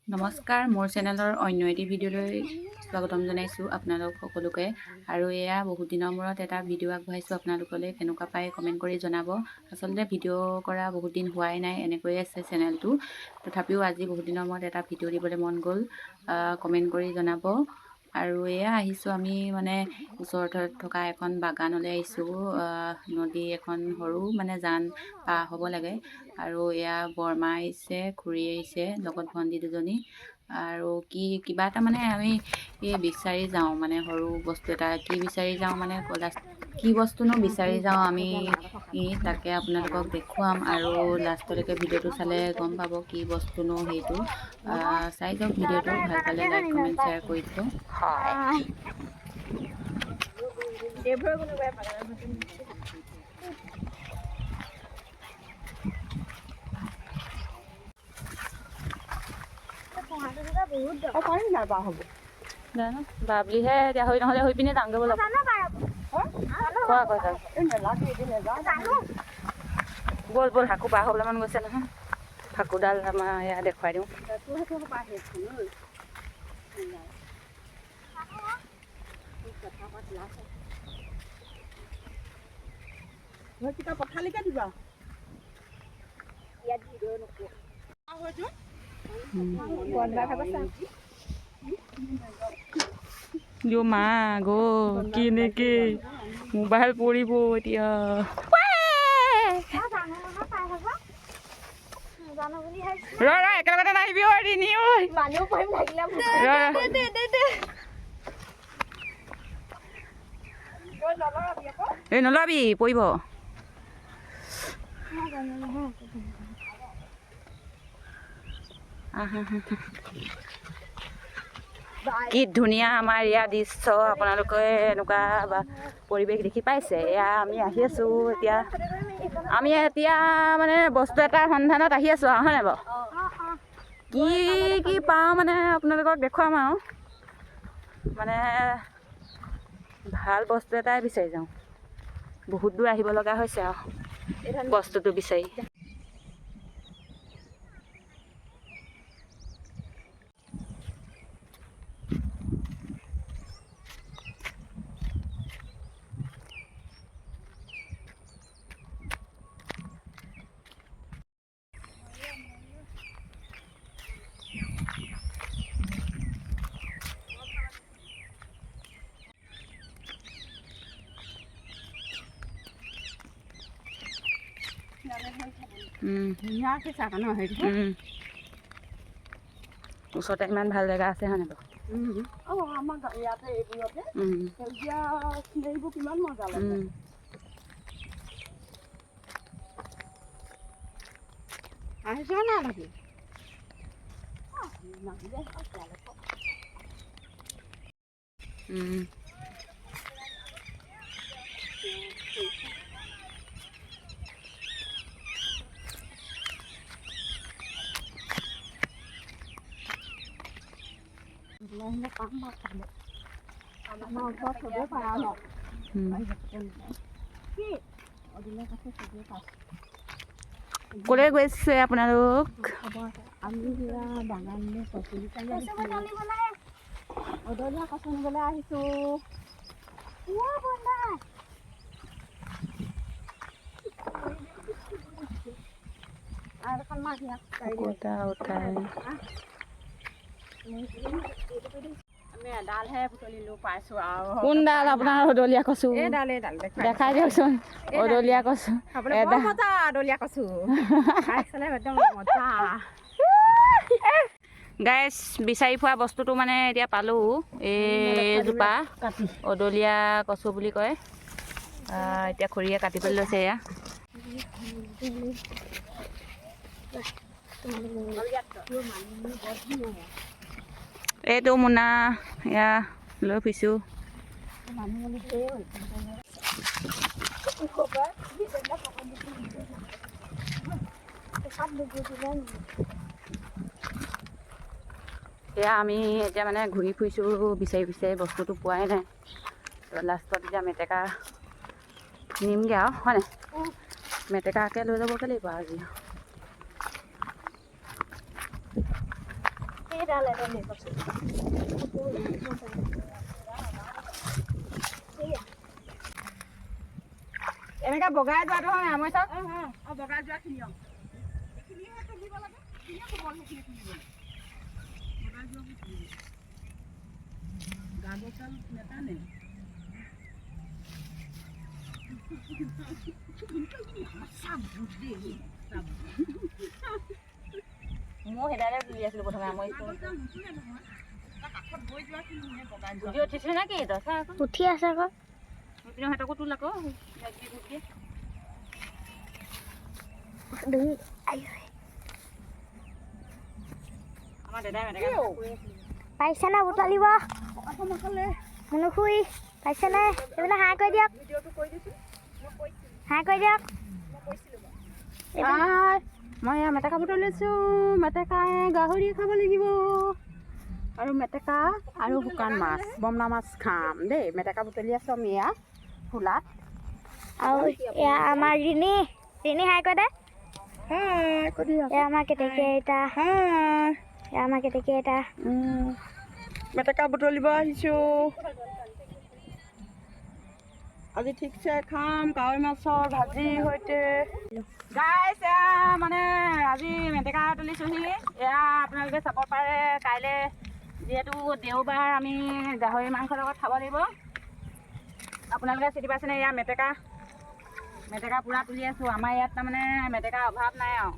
নমস্কাৰ, মোৰ চেনেলৰ অন্য এটি ভিডিঅ'লৈ স্বাগতম জনাইছোঁ আপোনালোক সকলোকে। আৰু এয়া বহুত দিনৰ মূৰত এটা ভিডিঅ' আগবঢ়াইছোঁ আপোনালোকলৈ। কেনেকুৱা পায় কমেণ্ট কৰি জনাব। আচলতে ভিডিঅ' কৰা বহুত দিন হোৱাই নাই, এনেকৈয়ে আছে চেনেলটো। তথাপিও আজি বহুত দিনৰ মূৰত এটা ভিডিঅ' দিবলৈ মন গ'ল, কমেণ্ট কৰি জনাব। আৰু এয়া আহিছোঁ আমি মানে ওচৰতে থকা এখন বাগানলৈ আহিছোঁ। নদী এখন সৰু মানে জান পাৰ হ'ব লাগে। আৰু এয়া বৰমা আহিছে, খুৰী আহিছে, লগত ভণ্টি দুজনী। আৰু কিবা এটা মানে আমি বিচাৰি যাওঁ, মানে সৰু বস্তু এটা কি বিচাৰি যাওঁ মানে কি বস্তুনো বিচাৰি যাওঁ আমি, তাকে আপোনালোকক দেখুৱাম। আৰু লাষ্টলৈকে ভিডিঅ'টো চালে গম পাব কি বস্তুনো সেইটো। চাই যাওক ভিডিঅ'টো, ভাল পালে লাইক কমেণ্ট শ্বেয়াৰ কৰি দিব। জানো বাবলিহে এতিয়া হৈ নহ'লে হৈ পিনে যাওঁগৈ ব'লক। ব'ল ব'ল, হাকু পাৰ হ'বলৈ মন গৈছে নহয়। হাকুডাল আমাৰ এয়া দেখুৱাই দিওঁ। পথালিকে দিবা ইয়াত ভিডিঅ' নকৰোঁ। Jo মা গো কি নেকি মোবাইল পৰিব এতিয়া। একেলগতে নাহিবি এই নলবি পৰিব। কি ধুনীয়া আমাৰ ইয়াৰ দৃশ্য, আপোনালোকে এনেকুৱা পৰিৱেশ দেখি পাইছে। এয়া আমি আহি আছোঁ এতিয়া, মানে বস্তু এটাৰ সন্ধানত আহি আছোঁ আৰু, হয়নে বাৰু? কি পাওঁ মানে আপোনালোকক দেখুৱাম আৰু, মানে ভাল বস্তু এটাই বিচাৰি যাওঁ। বহুত দূৰ আহিব লগা হৈছে আৰু বস্তুটো বিচাৰি। ওচৰতে ইমান ভাল জেগা আছে হয় নাই বাৰু? আমাৰ ইয়াতে এইবোৰতে সেউজীয়া চিনেৰীবোৰ কিমান মজা লাগে। আহিছ না থাকি ক'লে গৈছে আপোনালোক? আমি বাগানলৈ অদলীয়া কচু নিবলৈ আহিছোঁ। কোনডাল আপোনাৰ অদলীয়া কচু? দেখাই দিয়কচোন। অদলীয়া কচু গাইছ, বিচাৰি পোৱা বস্তুটো মানে এতিয়া পালোঁ। এইজোপা অদলীয়া কচু বুলি কয়। এতিয়া খুৰীয়ে কাটিবলৈ লৈছে। এয়া এইটো মোনা এয়া লৈ ফুৰিছোঁ। এয়া আমি এতিয়া মানে ঘূৰি ফুৰিছোঁ বিচাৰি বস্তুটো পোৱাই নাই। লাষ্টত এতিয়া মেটেকা নিমগৈ আৰু, হয় নাই? মেটেকাকে লৈ যাবগৈ লাগিব আজি। এনেকে বগাই যোৱাটো হয় আমৈ চাওক বগাই যোৱাখিনি এইখিনিহে তুলিব লাগে এইখিনিহে কোমল সেইখিনি তুলিব লাগে বগাই যোৱাবোৰ গাগচাল নেটানে মই সেইডালে তুলি আছিলোঁ প্ৰথমে আমৈ ভিডিঅ' উঠিছে নে কি উঠি আছে আকৌ সিহঁতকো তোল আকৌ আমাৰ দাদাই পাইছে না বুটলিব মনুশুই পাইছে নে এইবিলাক হাঁহ কৰি দিয়ক হাঁহ কৰি দিয়ক মই মেটেকা বুটলিছোঁ মেটেকাই গাহৰি খাব লাগিব আৰু মেটেকা আৰু শুকান মাছ বমনা মাছ খাম দেই মেটেকা বুটলি আছোঁ আমি এয়া ফুলাত আৰু এয়া আমাৰ ৰিণী হাই কৈ দে আমাৰ কেতেকীয়া আমাৰ কেতেকীয়া মেটেকা বুটলিব আহিছোঁ আজি ঠিকছে খাম কাৱৈ মাছৰ ভাজিৰ সৈতে গাইছ এয়া মানে আজি মেটেকা তুলিছোঁহি এয়া আপোনালোকে চাব পাৰে কাইলৈ যিহেতু দেওবাৰ আমি গাহৰি মাংসৰ লগত খাব লাগিব আপোনালোকে চিনি পাইছেনে এয়া মেটেকা পূৰা তুলি আছোঁ আমাৰ ইয়াত তাৰমানে মেটেকাৰ অভাৱ নাই আৰু